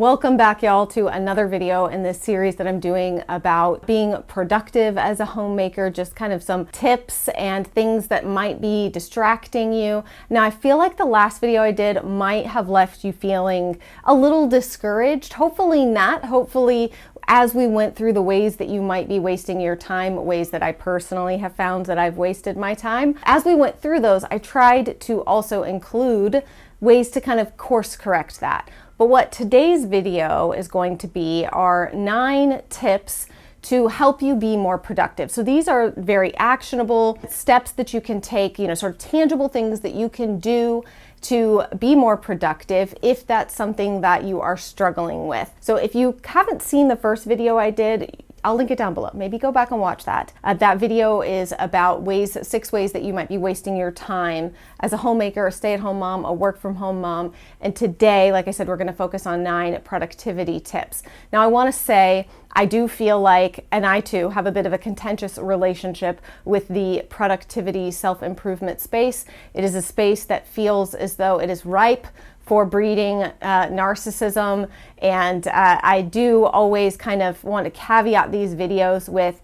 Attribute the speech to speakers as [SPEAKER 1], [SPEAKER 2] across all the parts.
[SPEAKER 1] Welcome back, y'all, to another video in this series that I'm doing about being productive as a homemaker, just kind of some tips and things that might be distracting you. Now, I feel like the last video I did might have left you feeling a little discouraged. Hopefully not. Hopefully, as we went through the ways that you might be wasting your time, ways that I personally have found that I've wasted my time, as we went through those, I tried to also include ways to kind of course correct that. But what today's video is going to be are 9 tips to help you be more productive. So these are very actionable steps that you can take, sort of tangible things that you can do to be more productive if that's something that you are struggling with. So if you haven't seen the first video I did, I'll link it down below. Maybe go back and watch that. That video is about 6 ways that you might be wasting your time as a homemaker, a stay-at-home mom, a work-from-home mom. And today, like I said, we're going to focus on 9 productivity tips. Now, I want to say I do feel like, and I too have a bit of a contentious relationship with the productivity self-improvement space. It is a space that feels as though it is ripe for breeding narcissism, and I do always kind of want to caveat these videos with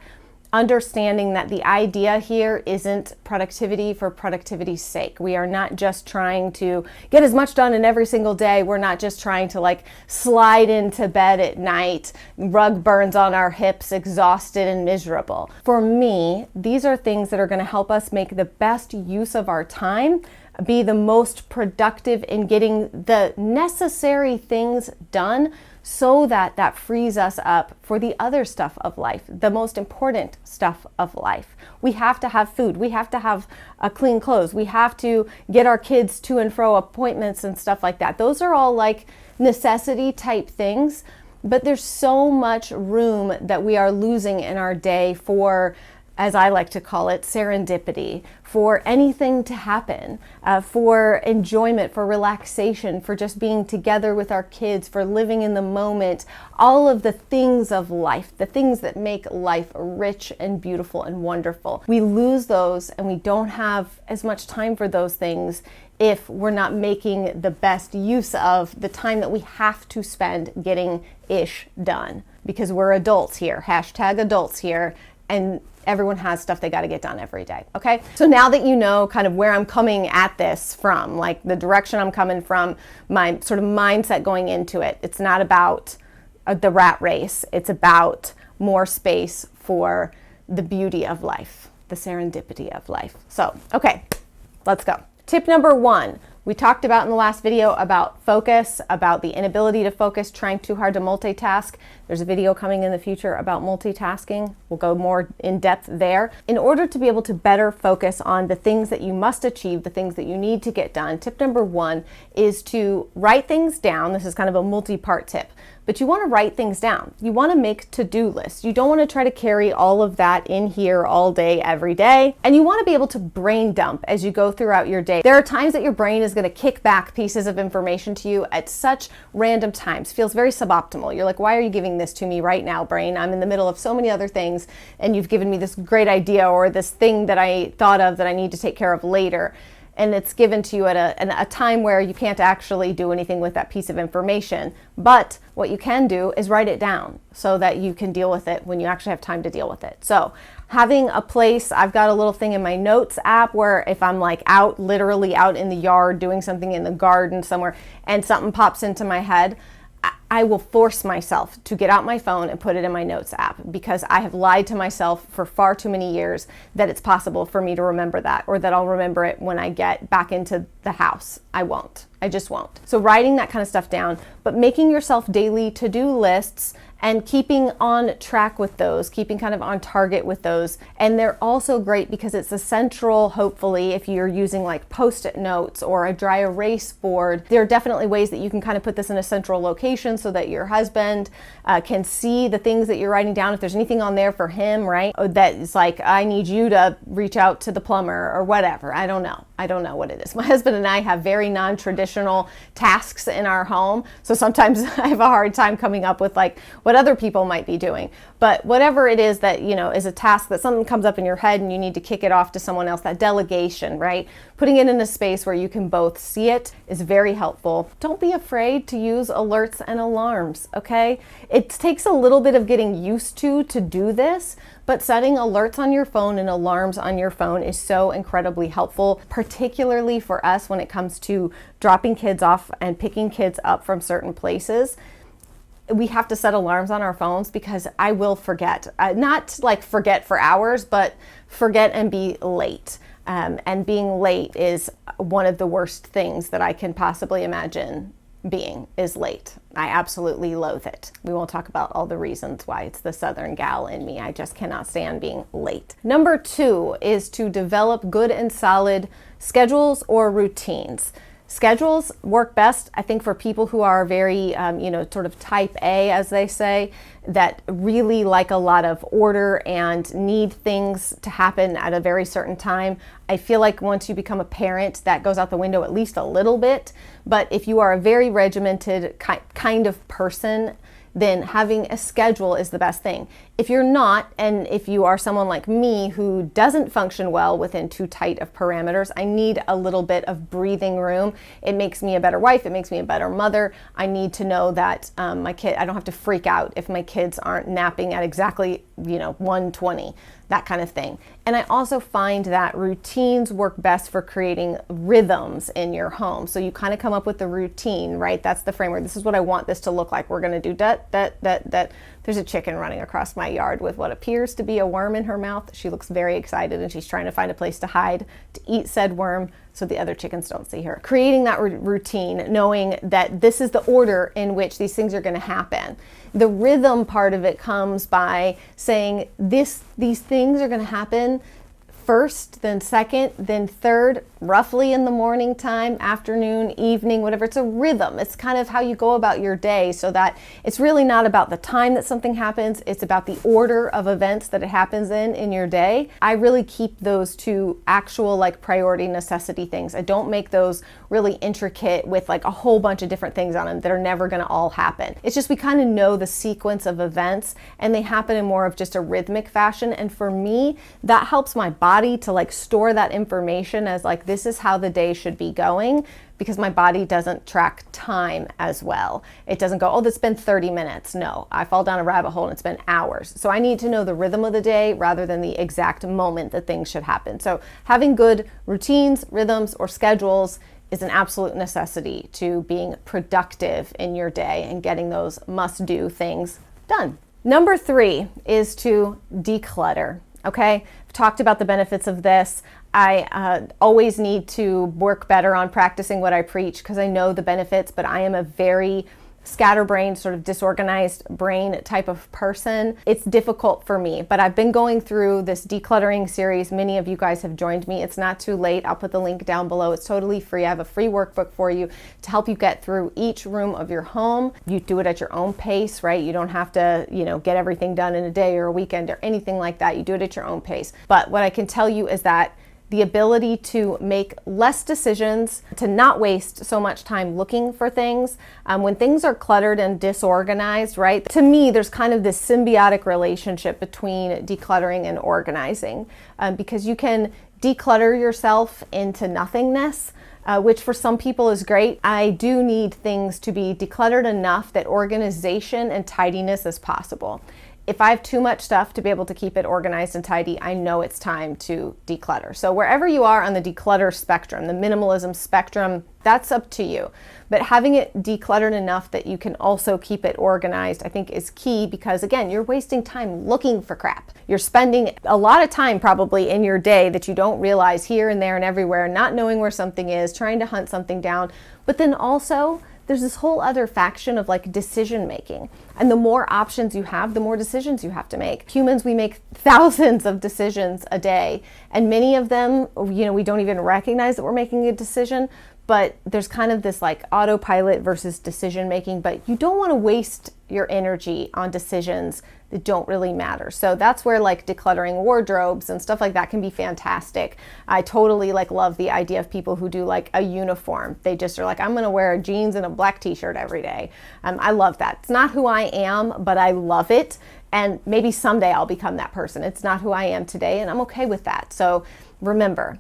[SPEAKER 1] understanding that the idea here isn't productivity for productivity's sake. We are not just trying to get as much done in every single day. We're not just trying to slide into bed at night, rug burns on our hips, exhausted and miserable. For me, these are things that are going to help us make the best use of our time, be the most productive in getting the necessary things done so that that frees us up for the other stuff of life, the most important stuff of life. We have to have food. We have to have clean clothes. We have to get our kids to and fro appointments and stuff like that. Those are all necessity type things, but there's so much room that we are losing in our day for, as I like to call it, serendipity, for anything to happen, for enjoyment, for relaxation, for just being together with our kids, for living in the moment, all of the things of life, the things that make life rich and beautiful and wonderful. We lose those and we don't have as much time for those things if we're not making the best use of the time that we have to spend getting ish done. Because we're adults here, #adults here, and everyone has stuff they got to get done every day, okay? So now that you know kind of where I'm coming at this from, the direction I'm coming from, my sort of mindset going into it, it's not about the rat race. It's about more space for the beauty of life, the serendipity of life. So, okay, let's go. Tip number 1. We talked about in the last video about focus, about the inability to focus, trying too hard to multitask. There's a video coming in the future about multitasking. We'll go more in depth there. In order to be able to better focus on the things that you must achieve, the things that you need to get done, tip number 1 is to write things down. This is kind of a multi-part tip, but you want to write things down. You want to make to-do lists. You don't want to try to carry all of that in here all day, every day. And you want to be able to brain dump as you go throughout your day. There are times that your brain is going to kick back pieces of information to you at such random times. Feels very suboptimal. You're like, why are you giving this to me right now, brain? I'm in the middle of so many other things, and you've given me this great idea or this thing that I thought of that I need to take care of later. And it's given to you at a time where you can't actually do anything with that piece of information. But what you can do is write it down so that you can deal with it when you actually have time to deal with it. So having a place, I've got a little thing in my notes app where if I'm literally out in the yard doing something in the garden somewhere and something pops into my head, I will force myself to get out my phone and put it in my notes app, because I have lied to myself for far too many years that it's possible for me to remember that, or that I'll remember it when I get back into the house. I won't. I just won't. So writing that kind of stuff down, but making yourself daily to-do lists and keeping on track with those, keeping kind of on target with those. And they're also great because it's a central, hopefully, if you're using Post-it notes or a dry erase board, there are definitely ways that you can kind of put this in a central location so that your husband can see the things that you're writing down. If there's anything on there for him, right? That is I need you to reach out to the plumber or whatever. I don't know. I don't know what it is. My husband and I have very non-traditional tasks in our home. So sometimes I have a hard time coming up with what what other people might be doing. But whatever it is that, is a task that something comes up in your head and you need to kick it off to someone else, that delegation, right? Putting it in a space where you can both see it is very helpful. Don't be afraid to use alerts and alarms, okay? It takes a little bit of getting used to do this, but setting alerts on your phone and alarms on your phone is so incredibly helpful, particularly for us when it comes to dropping kids off and picking kids up from certain places. We have to set alarms on our phones because I will forget. Not like forget for hours, but forget and be late. And being late is one of the worst things that I can possibly imagine being, is late. I absolutely loathe it. We won't talk about all the reasons why. It's the Southern gal in me. I just cannot stand being late. Number 2 is to develop good and solid schedules or routines. Schedules work best, I think, for people who are very, sort of type A, as they say, that really like a lot of order and need things to happen at a very certain time. I feel like once you become a parent, that goes out the window at least a little bit. But if you are a very regimented kind of person, then having a schedule is the best thing. If you're not, and if you are someone like me who doesn't function well within too tight of parameters, I need a little bit of breathing room. It makes me a better wife. It makes me a better mother. I need to know that I don't have to freak out if my kids aren't napping at exactly, 1:20, that kind of thing. And I also find that routines work best for creating rhythms in your home. So you kind of come up with the routine, right? That's the framework. This is what I want this to look like. We're going to do that. There's a chicken running across my yard with what appears to be a worm in her mouth. She looks very excited and she's trying to find a place to hide to eat said worm so the other chickens don't see her. Creating that routine, knowing that this is the order in which these things are going to happen. The rhythm part of it comes by saying these things are going to happen first, then second, then third, roughly in the morning time, afternoon, evening, whatever. It's a rhythm. It's kind of how you go about your day, so that it's really not about the time that something happens. It's about the order of events that it happens in your day. I really keep those to actual priority necessity things. I don't make those really intricate with a whole bunch of different things on them that are never going to all happen. It's just we kind of know the sequence of events and they happen in more of just a rhythmic fashion. And for me, that helps my body to store that information as this is how the day should be going, because my body doesn't track time as well. It doesn't go, oh, that's been 30 minutes. No, I fall down a rabbit hole and it's been hours. So I need to know the rhythm of the day rather than the exact moment that things should happen. So having good routines, rhythms, or schedules is an absolute necessity to being productive in your day and getting those must-do things done. Number 3 is to declutter. Okay, I've talked about the benefits of this. I always need to work better on practicing what I preach because I know the benefits, but I am a very scatterbrained, sort of disorganized brain type of person. It's difficult for me, but I've been going through this decluttering series. Many of you guys have joined me. It's not too late. I'll put the link down below. It's totally free. I have a free workbook for you to help you get through each room of your home. You do it at your own pace, right? You don't have to, get everything done in a day or a weekend or anything like that. You do it at your own pace. But what I can tell you is that the ability to make less decisions, to not waste so much time looking for things. When things are cluttered and disorganized, right? To me, there's kind of this symbiotic relationship between decluttering and organizing, because you can declutter yourself into nothingness, which for some people is great. I do need things to be decluttered enough that organization and tidiness is possible. If I have too much stuff to be able to keep it organized and tidy, I know it's time to declutter. So wherever you are on the declutter spectrum, the minimalism spectrum, that's up to you. But having it decluttered enough that you can also keep it organized, I think is key, because again, you're wasting time looking for crap. You're spending a lot of time probably in your day that you don't realize here and there and everywhere, not knowing where something is, trying to hunt something down. But then also, there's this whole other faction of decision making. And the more options you have, the more decisions you have to make. Humans, we make thousands of decisions a day. And many of them, we don't even recognize that we're making a decision. but there's kind of this like autopilot versus decision making, but you don't want to waste your energy on decisions that don't really matter. So that's where like decluttering wardrobes and stuff like that can be fantastic. I totally like love the idea of people who do like a uniform. They just are like, I'm going to wear jeans and a black t-shirt every day. I love that. It's not who I am, but I love it. And maybe someday I'll become that person. It's not who I am today, and I'm okay with that. So remember,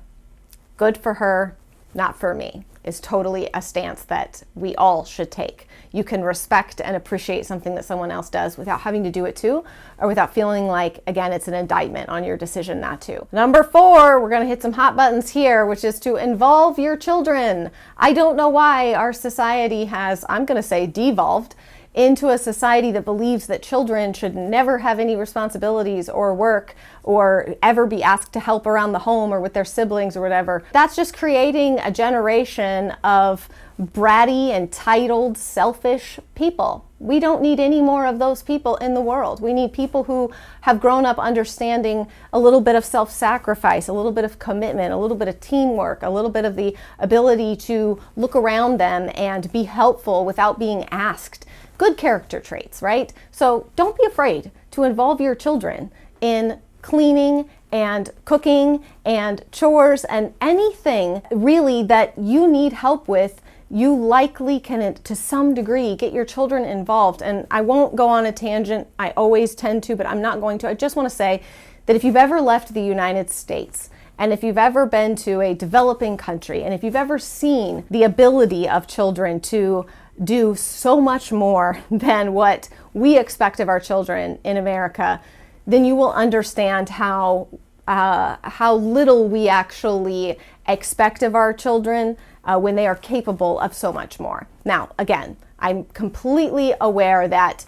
[SPEAKER 1] good for her, not for me, is totally a stance that we all should take. You can respect and appreciate something that someone else does without having to do it too, or without feeling like, again, it's an indictment on your decision not to. Number 4, we're gonna hit some hot buttons here, which is to involve your children. I don't know why our society has, I'm gonna say, devolved into a society that believes that children should never have any responsibilities or work or ever be asked to help around the home or with their siblings or whatever. That's just creating a generation of bratty, entitled, selfish people. We don't need any more of those people in the world. We need people who have grown up understanding a little bit of self-sacrifice, a little bit of commitment, a little bit of teamwork, a little bit of the ability to look around them and be helpful without being asked. Good character traits, right? So don't be afraid to involve your children in cleaning and cooking and chores and anything really that you need help with. You likely can, to some degree, get your children involved. And I won't go on a tangent. I always tend to, but I'm not going to. I just want to say that if you've ever left the United States, and if you've ever been to a developing country, and if you've ever seen the ability of children to do so much more than what we expect of our children in America, then you will understand how little we actually expect of our children when they are capable of so much more. Now, again, I'm completely aware that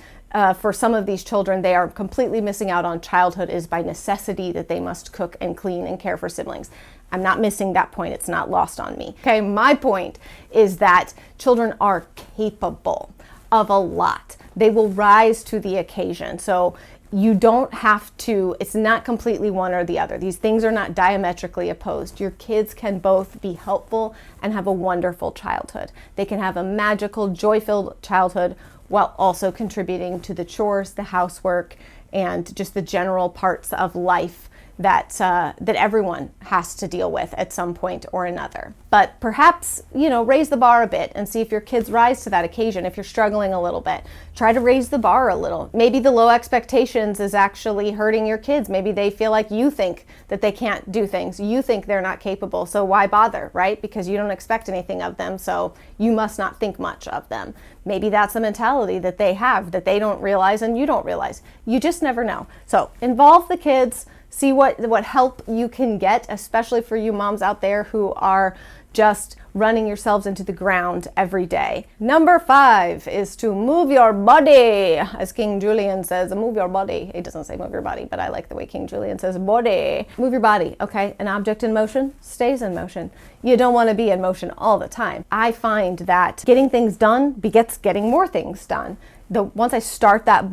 [SPEAKER 1] for some of these children, they are completely missing out on childhood. It is by necessity that they must cook and clean and care for siblings. I'm not missing that point. It's not lost on me. Okay, my point is that children are capable of a lot. They will rise to the occasion. So you don't have to, it's not completely one or the other. These things are not diametrically opposed. Your kids can both be helpful and have a wonderful childhood. They can have a magical, joy-filled childhood while also contributing to the chores, the housework, and just the general parts of life that everyone has to deal with at some point or another. But perhaps, raise the bar a bit and see if your kids rise to that occasion. If you're struggling a little bit, try to raise the bar a little. Maybe the low expectations is actually hurting your kids. Maybe they feel like you think that they can't do things. You think they're not capable. So why bother, right? Because you don't expect anything of them. So you must not think much of them. Maybe that's a mentality that they have that they don't realize and you don't realize. You just never know. So involve the kids. See what help you can get, especially for you moms out there who are just running yourselves into the ground every day. Number 5 is to move your body. As King Julian says, move your body. He doesn't say move your body, but I like the way King Julian says body. Move your body, okay? An object in motion stays in motion. You don't want to be in motion all the time. I find that getting things done begets getting more things done. Once I start that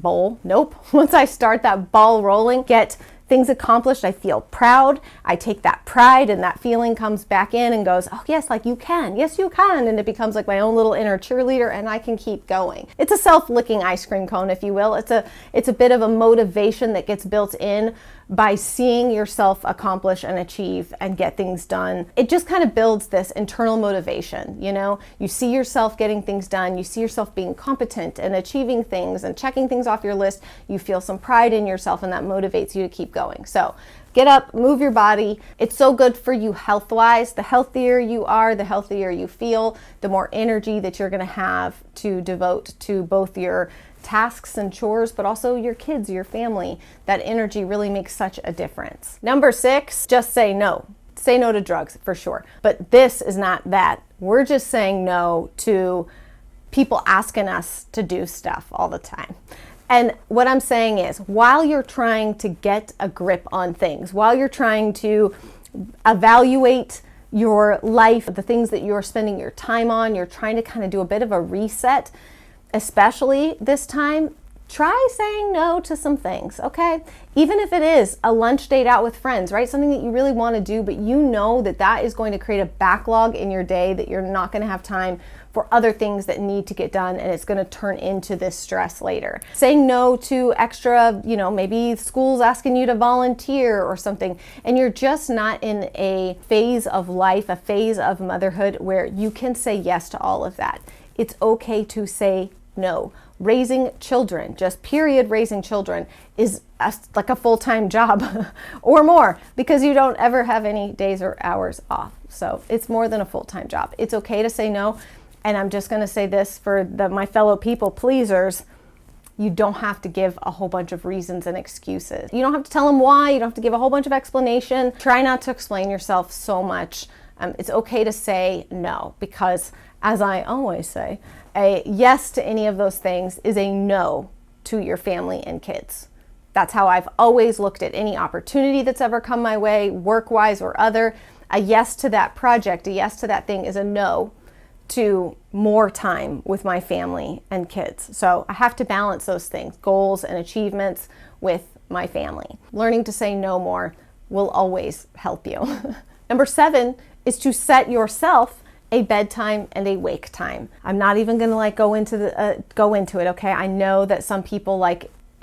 [SPEAKER 1] once I start that ball rolling, get things accomplished, I feel proud. I take that pride and that feeling comes back in and goes, oh yes, like you can. Yes, you can. And it becomes like my own little inner cheerleader and I can keep going. It's a self-licking ice cream cone, if you will. It's a bit of a motivation that gets built in by seeing yourself accomplish and achieve and get things done. It just kind of builds this internal motivation, You see yourself getting things done, you see yourself being competent and achieving things and checking things off your list, you feel some pride in yourself and that motivates you to keep going. So get up, move your body. It's so good for you health-wise. The healthier you are, the healthier you feel, the more energy that you're gonna have to devote to both your tasks and chores, but also your kids, your family. That energy really makes such a difference. Number 6, just say no. Say no to drugs for sure. But this is not that. We're just saying no to people asking us to do stuff all the time. And what I'm saying is, while you're trying to get a grip on things, while you're trying to evaluate your life, the things that you're spending your time on, you're trying to kind of do a bit of a reset, especially this time, try saying no to some things, okay? Even if it is a lunch date out with friends, right? Something that you really want to do, but you know that that is going to create a backlog in your day, that you're not going to have time for other things that need to get done, and it's going to turn into this stress later. Saying no to extra, maybe school's asking you to volunteer or something, and you're just not in a phase of life, a phase of motherhood where you can say yes to all of that. It's okay to say no. Raising children, just period, raising children is like a full-time job or more, because you don't ever have any days or hours off. So it's more than a full-time job. It's okay to say no. And I'm just going to say this for my fellow people pleasers. You don't have to give a whole bunch of reasons and excuses. You don't have to tell them why. You don't have to give a whole bunch of explanation. Try not to explain yourself so much. It's okay to say no, because as I always say, a yes to any of those things is a no to your family and kids. That's how I've always looked at any opportunity that's ever come my way, work-wise or other. A yes to that project, a yes to that thing is a no to more time with my family and kids. So I have to balance those things, goals and achievements, with my family. Learning to say no more will always help you. Number 7 is to set yourself a bedtime and a wake time. I'm not even gonna go into it, okay? I know that some people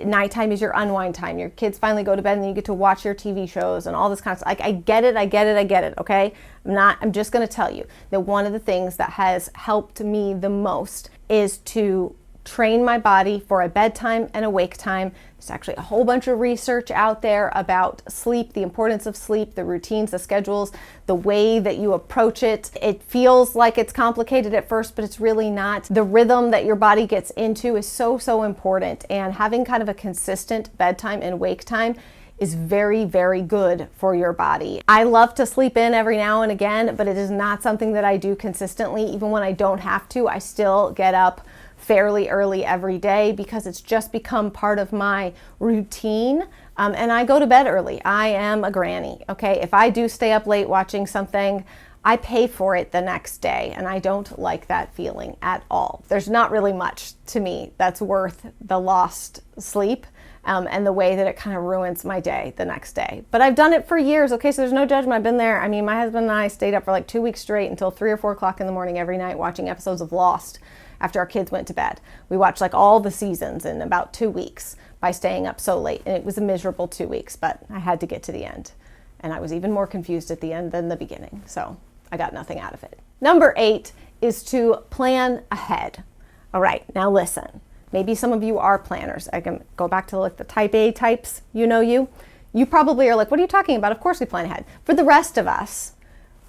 [SPEAKER 1] nighttime is your unwind time. Your kids finally go to bed and you get to watch your TV shows and all this kind of stuff. I get it, okay? I'm just gonna tell you that one of the things that has helped me the most is to train my body for a bedtime and a wake time. There's actually a whole bunch of research out there about sleep, the importance of sleep, the routines, the schedules, the way that you approach it. It feels like it's complicated at first, but it's really not. The rhythm that your body gets into is so, so important. And having kind of a consistent bedtime and wake time is very, very good for your body. I love to sleep in every now and again, but it is not something that I do consistently. Even when I don't have to, I still get up fairly early every day because it's just become part of my routine. And I go to bed early. I am a granny, okay? If I do stay up late watching something, I pay for it the next day, and I don't like that feeling at all. There's not really much to me that's worth the lost sleep and the way that it kind of ruins my day the next day. But I've done it for years, okay? So there's no judgment. I've been there. I mean, my husband and I stayed up for like 2 weeks straight until 3 or 4 o'clock in the morning every night watching episodes of Lost after our kids went to bed. We watched like all the seasons in about 2 weeks by staying up so late. And it was a miserable 2 weeks, but I had to get to the end. And I was even more confused at the end than the beginning. So I got nothing out of it. Number 8 is to plan ahead. All right, now listen. Maybe some of you are planners. I can go back to like the type A types, you probably are like, what are you talking about? Of course we plan ahead. For the rest of us,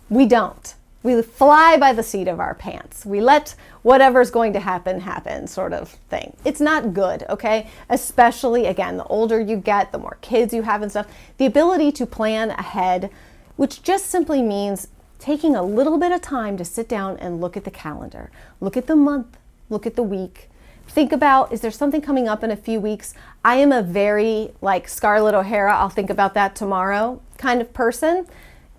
[SPEAKER 1] we don't. We fly by the seat of our pants. We let whatever's going to happen sort of thing. It's not good, okay? Especially, again, the older you get, the more kids you have and stuff. The ability to plan ahead, which just simply means taking a little bit of time to sit down and look at the calendar. Look at the month, look at the week. Think about, is there something coming up in a few weeks? I am a very, like Scarlett O'Hara, I'll think about that tomorrow kind of person.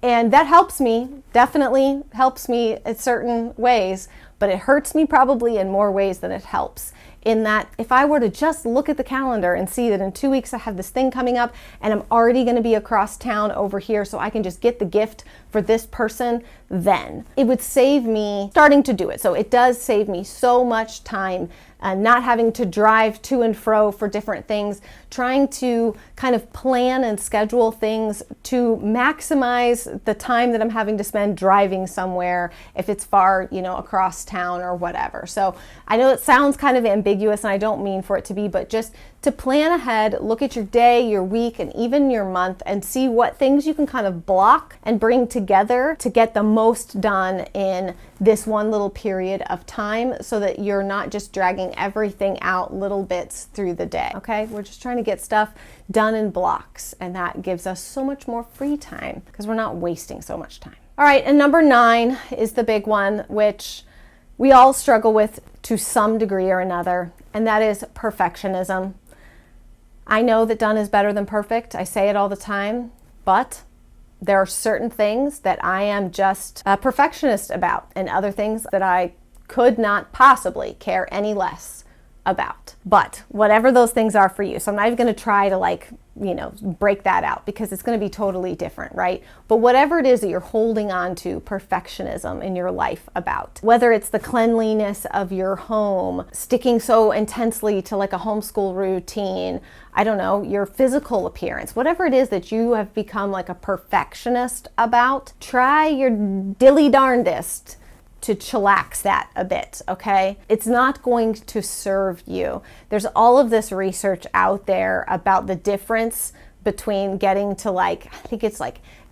[SPEAKER 1] And that helps me, definitely helps me in certain ways, but it hurts me probably in more ways than it helps. In that if I were to just look at the calendar and see that in 2 weeks I have this thing coming up and I'm already going to be across town over here so I can just get the gift for this person, then it would save me starting to do it. So it does save me so much time, not having to drive to and fro for different things, trying to kind of plan and schedule things to maximize the time that I'm having to spend driving somewhere if it's far, across town or whatever. So I know it sounds kind of ambiguous and I don't mean for it to be, but just to plan ahead, look at your day, your week, and even your month and see what things you can kind of block and bring together to get the most done in this one little period of time so that you're not just dragging everything out little bits through the day, okay? We're just trying to get stuff done in blocks, and that gives us so much more free time because we're not wasting so much time. All right, and number 9 is the big one, which we all struggle with to some degree or another, and that is perfectionism. I know that done is better than perfect. I say it all the time, but there are certain things that I am just a perfectionist about and other things that I could not possibly care any less about. But whatever those things are for you, so I'm not even going to try to break that out because it's going to be totally different, right? But whatever it is that you're holding on to perfectionism in your life about, whether it's the cleanliness of your home, sticking so intensely to like a homeschool routine, I don't know, your physical appearance, whatever it is that you have become like a perfectionist about, try your dilly darndest to chillax that a bit, okay? It's not going to serve you. There's all of this research out there about the difference between getting to I think it's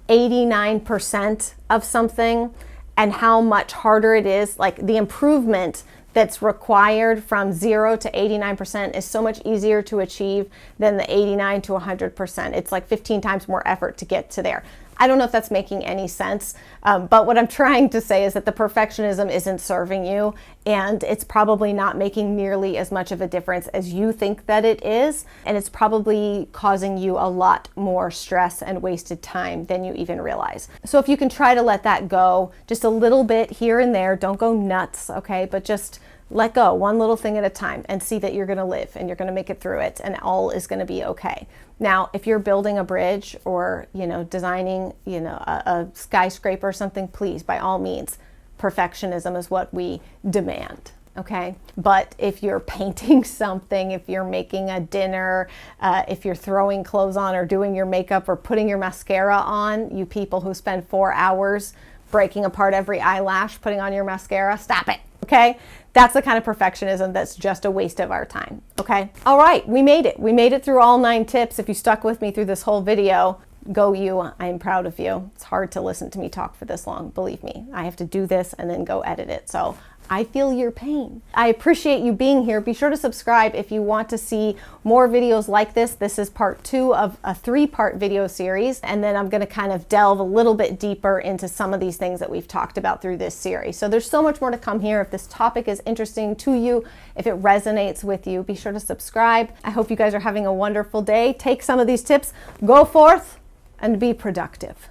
[SPEAKER 1] 89% of something and how much harder it is. Like the improvement that's required from 0 to 89% is so much easier to achieve than the 89 to 100%. It's like 15 times more effort to get to there. I don't know if that's making any sense, but what I'm trying to say is that the perfectionism isn't serving you, and it's probably not making nearly as much of a difference as you think that it is, and it's probably causing you a lot more stress and wasted time than you even realize. So if you can try to let that go just a little bit here and there, don't go nuts, okay, but just let go one little thing at a time and see that you're going to live and you're going to make it through it and all is going to be okay. Now, if you're building a bridge or, designing, a skyscraper or something, please, by all means, perfectionism is what we demand. Okay. But if you're painting something, if you're making a dinner, if you're throwing clothes on or doing your makeup or putting your mascara on, you people who spend 4 hours breaking apart every eyelash, putting on your mascara, stop it. Okay. That's the kind of perfectionism that's just a waste of our time. Okay. All right. We made it. We made it through all 9 tips. If you stuck with me through this whole video, go you. I am proud of you. It's hard to listen to me talk for this long. Believe me, I have to do this and then go edit it. So I feel your pain. I appreciate you being here. Be sure to subscribe if you want to see more videos like this. This is part 2 of a 3-part video series. And then I'm going to kind of delve a little bit deeper into some of these things that we've talked about through this series. So there's so much more to come here. If this topic is interesting to you, if it resonates with you, be sure to subscribe. I hope you guys are having a wonderful day. Take some of these tips, go forth, and be productive.